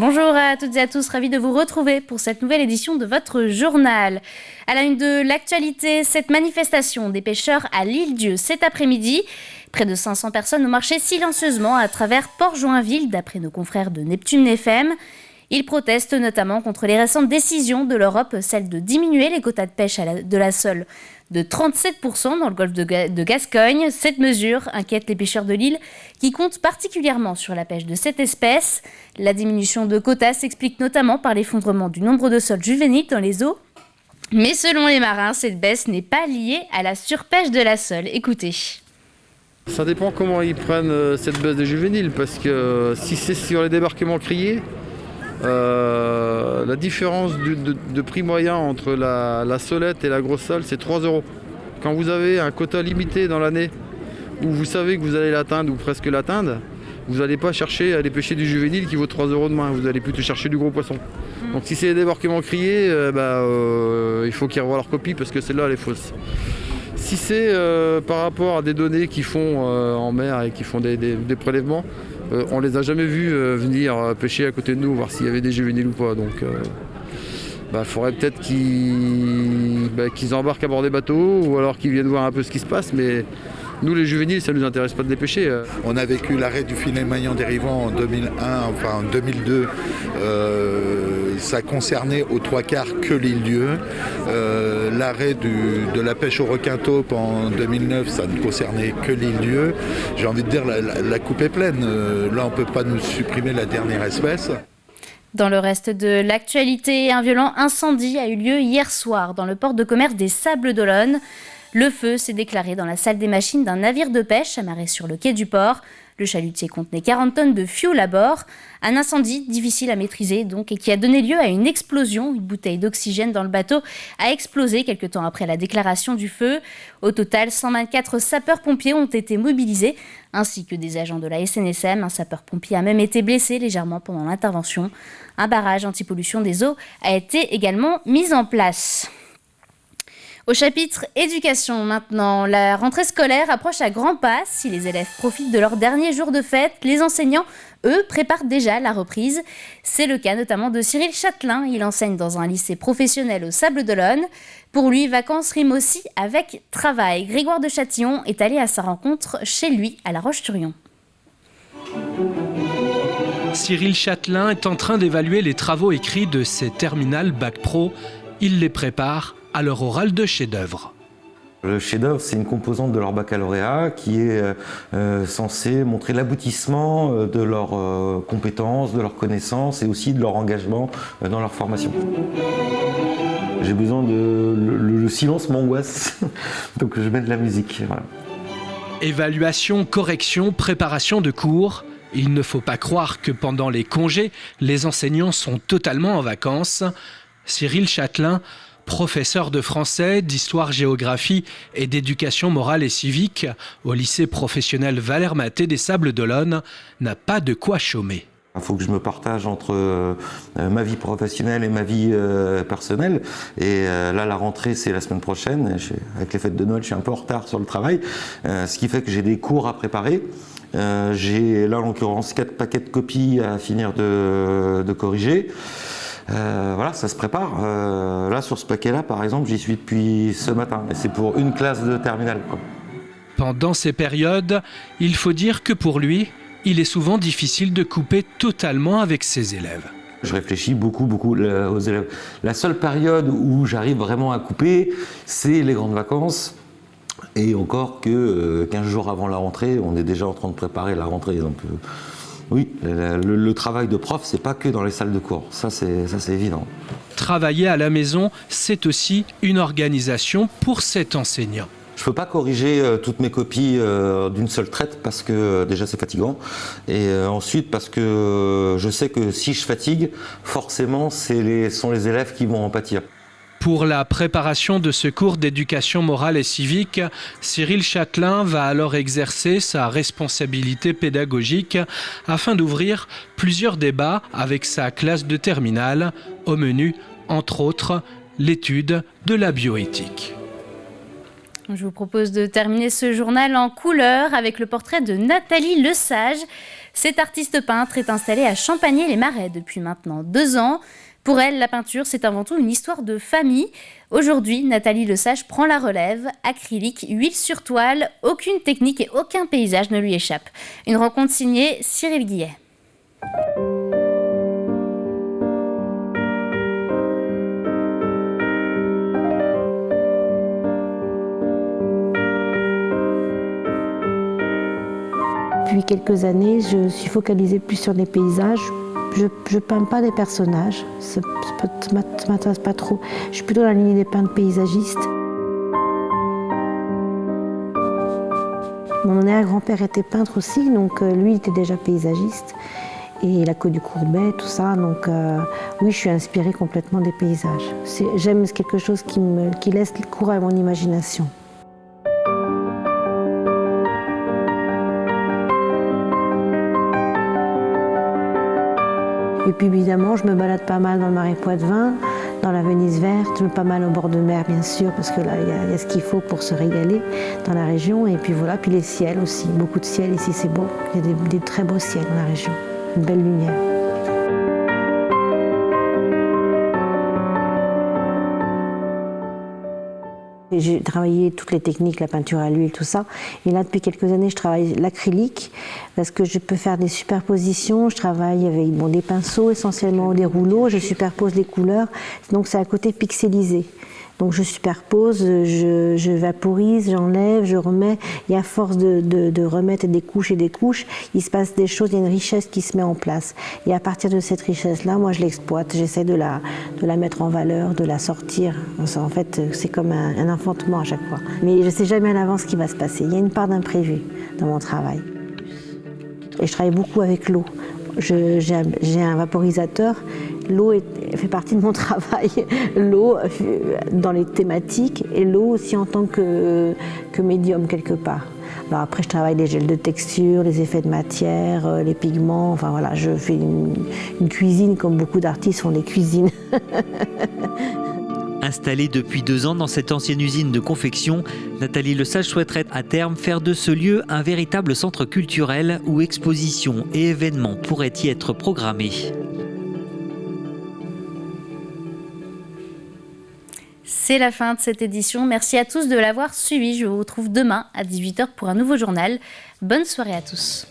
Bonjour à toutes et à tous, ravi de vous retrouver pour cette nouvelle édition de votre journal. À la une de l'actualité, cette manifestation des pêcheurs à l'Île-Dieu cet après-midi. Près de 500 personnes ont marché silencieusement à travers Port-Joinville, d'après nos confrères de Neptune FM. Ils protestent notamment contre les récentes décisions de l'Europe, celle de diminuer les quotas de pêche de la sole de 37% dans le golfe de Gascogne. Cette mesure inquiète les pêcheurs de l'île qui comptent particulièrement sur la pêche de cette espèce. La diminution de quotas s'explique notamment par l'effondrement du nombre de sols juvéniles dans les eaux. Mais selon les marins, cette baisse n'est pas liée à la surpêche de la sole. Écoutez. Ça dépend comment ils prennent cette baisse des juvéniles, parce que si c'est sur les débarquements criés, la différence de prix moyen entre la solette et la grosse sole, c'est 3 €. Quand vous avez un quota limité dans l'année, où vous savez que vous allez l'atteindre ou presque l'atteindre, vous n'allez pas chercher à aller pêcher du juvénile qui vaut 3 € demain, vous allez plutôt chercher du gros poisson. Donc si c'est les débarquements criés, il faut qu'ils revoient leur copie, parce que celle-là elle est fausse. Si c'est par rapport à des données qu'ils font en mer et qui font des prélèvements, on les a jamais vus venir pêcher à côté de nous, voir s'il y avait des juvéniles ou pas. Donc il faudrait peut-être qu'ils embarquent à bord des bateaux, ou alors qu'ils viennent voir un peu ce qui se passe. Mais nous, les juvéniles, ça ne nous intéresse pas de les pêcher. On a vécu l'arrêt du filet maillant dérivant en 2001, enfin en 2002. Ça concernait aux 3/4 que l'Île-Dieu. L'arrêt de la pêche au requin-taupe en 2009, ça ne concernait que l'Île-Dieu. J'ai envie de dire, la coupe est pleine. Là, on ne peut pas nous supprimer la dernière espèce. Dans le reste de l'actualité, un violent incendie a eu lieu hier soir dans le port de commerce des Sables-d'Olonne. Le feu s'est déclaré dans la salle des machines d'un navire de pêche amarré sur le quai du port. Le chalutier contenait 40 tonnes de fioul à bord. Un incendie difficile à maîtriser donc, et qui a donné lieu à une explosion. Une bouteille d'oxygène dans le bateau a explosé quelque temps après la déclaration du feu. Au total, 124 sapeurs-pompiers ont été mobilisés, ainsi que des agents de la SNSM. Un sapeur-pompier a même été blessé légèrement pendant l'intervention. Un barrage anti-pollution des eaux a été également mis en place. Au chapitre éducation maintenant, la rentrée scolaire approche à grands pas. Si les élèves profitent de leur dernier jour de fête, les enseignants, eux, préparent déjà la reprise. C'est le cas notamment de Cyril Châtelain. Il enseigne dans un lycée professionnel aux Sables-d'Olonne. Pour lui, vacances riment aussi avec travail. Grégoire de Châtillon est allé à sa rencontre chez lui à La Roche-sur-Yon. Cyril Châtelain est en train d'évaluer les travaux écrits de ses terminales Bac Pro. Il les prépare à leur oral de chef-d'œuvre. Le chef-d'œuvre, c'est une composante de leur baccalauréat qui est censée montrer l'aboutissement de leurs compétences, de leurs connaissances et aussi de leur engagement dans leur formation. J'ai besoin de... Le silence m'angoisse, donc je mets de la musique. Voilà. Évaluation, correction, préparation de cours. Il ne faut pas croire que pendant les congés, les enseignants sont totalement en vacances. Cyril Châtelain, professeur de français, d'histoire-géographie et d'éducation morale et civique au lycée professionnel Valère Maté des Sables-d'Olonne, n'a pas de quoi chômer. Il faut que je me partage entre ma vie professionnelle et ma vie personnelle. Et là, la rentrée, c'est la semaine prochaine. Avec les fêtes de Noël, je suis un peu en retard sur le travail. Ce qui fait que j'ai des cours à préparer. J'ai là, en l'occurrence, 4 paquets de copies à finir de corriger. Voilà, ça se prépare. Là, sur ce paquet-là, par exemple, j'y suis depuis ce matin. Et c'est pour une classe de terminale, quoi. Pendant ces périodes, il faut dire que pour lui, il est souvent difficile de couper totalement avec ses élèves. Je réfléchis beaucoup aux élèves. La seule période où j'arrive vraiment à couper, c'est les grandes vacances. Et encore que 15 jours avant la rentrée, on est déjà en train de préparer la rentrée. Donc, oui, le travail de prof, c'est pas que dans les salles de cours. Ça, c'est évident. Travailler à la maison, c'est aussi une organisation pour cet enseignant. Je ne peux pas corriger toutes mes copies d'une seule traite parce que déjà c'est fatigant. Et ensuite parce que je sais que si je fatigue, forcément sont les élèves qui vont en pâtir. Pour la préparation de ce cours d'éducation morale et civique, Cyril Châtelain va alors exercer sa responsabilité pédagogique afin d'ouvrir plusieurs débats avec sa classe de terminale. Au menu, entre autres, l'étude de la bioéthique. Je vous propose de terminer ce journal en couleur avec le portrait de Nathalie Lesage. Cette artiste peintre est installée à Champagné-les-Marais depuis maintenant 2 ans. Pour elle, la peinture, c'est avant tout une histoire de famille. Aujourd'hui, Nathalie Lesage prend la relève. Acrylique, huile sur toile, aucune technique et aucun paysage ne lui échappe. Une rencontre signée Cyril Guillet. Depuis quelques années, je suis focalisée plus sur les paysages. Je peins pas des personnages, ça m'intéresse pas trop. Je suis plutôt dans la ligne des peintres paysagistes. Mon arrière-grand-père était peintre aussi, donc lui il était déjà paysagiste. Et il a connu Courbet, tout ça, donc oui, je suis inspirée complètement des paysages. J'aime quelque chose qui laisse le cours à mon imagination. Et puis évidemment, je me balade pas mal dans le Marais Poitevin, dans la Venise verte, pas mal au bord de mer bien sûr, parce que là, il y a ce qu'il faut pour se régaler dans la région. Et puis voilà, puis les ciels aussi, beaucoup de ciel ici, c'est beau. Il y a des très beaux ciels dans la région, une belle lumière. J'ai travaillé toutes les techniques, la peinture à l'huile, tout ça. Et là, depuis quelques années, je travaille l'acrylique parce que je peux faire des superpositions. Je travaille avec des pinceaux, essentiellement des rouleaux. Je superpose les couleurs. Donc, c'est un côté pixelisé. Donc, je superpose, je vaporise, j'enlève, je remets. Et à force de remettre des couches, il se passe des choses, il y a une richesse qui se met en place. Et à partir de cette richesse-là, moi, je l'exploite. J'essaie de la mettre en valeur, de la sortir. En fait, c'est comme un enfantement à chaque fois. Mais je ne sais jamais à l'avance ce qui va se passer. Il y a une part d'imprévu dans mon travail. Et je travaille beaucoup avec l'eau. J'ai un vaporisateur. L'eau fait partie de mon travail. L'eau dans les thématiques et l'eau aussi en tant que médium quelque part. Alors après, je travaille les gels de texture, les effets de matière, les pigments. Enfin voilà, je fais une cuisine comme beaucoup d'artistes font des cuisines. Installée depuis 2 ans dans cette ancienne usine de confection, Nathalie Lesage souhaiterait à terme faire de ce lieu un véritable centre culturel où expositions et événements pourraient y être programmés. C'est la fin de cette édition. Merci à tous de l'avoir suivi. Je vous retrouve demain à 18h pour un nouveau journal. Bonne soirée à tous.